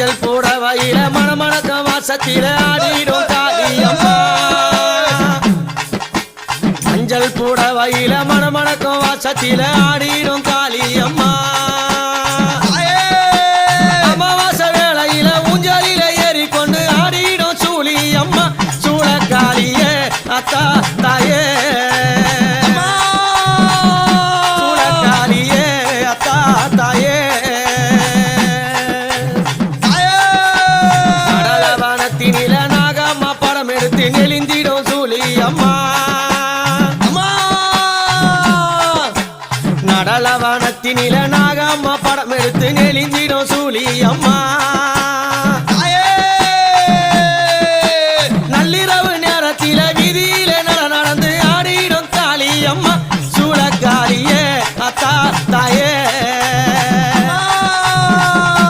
மஞ்சள் புடவையில மணமணக்க வாசத்தில ஆடிடும் காளியம்மா மஞ்சள் புடவையில மணமணக்க வாசத்தில ஆடிடும் காளியம்மா அமாவாசை வேளையில ஊஞ்சலில ஏறிக்கொண்டு ஆடிடும் சூழியம்மா சூழக்காளியே அத்தா தாயே சூழக்காளியே அத்தா தாயே கடலவனத்தினில நாகம்மா படம் எடுத்து நெளிந்திடும் சூழியம்மா நடலவனத்தினில நாகம்மா படம் எடுத்து நெளிந்திடும் சூழியம்மா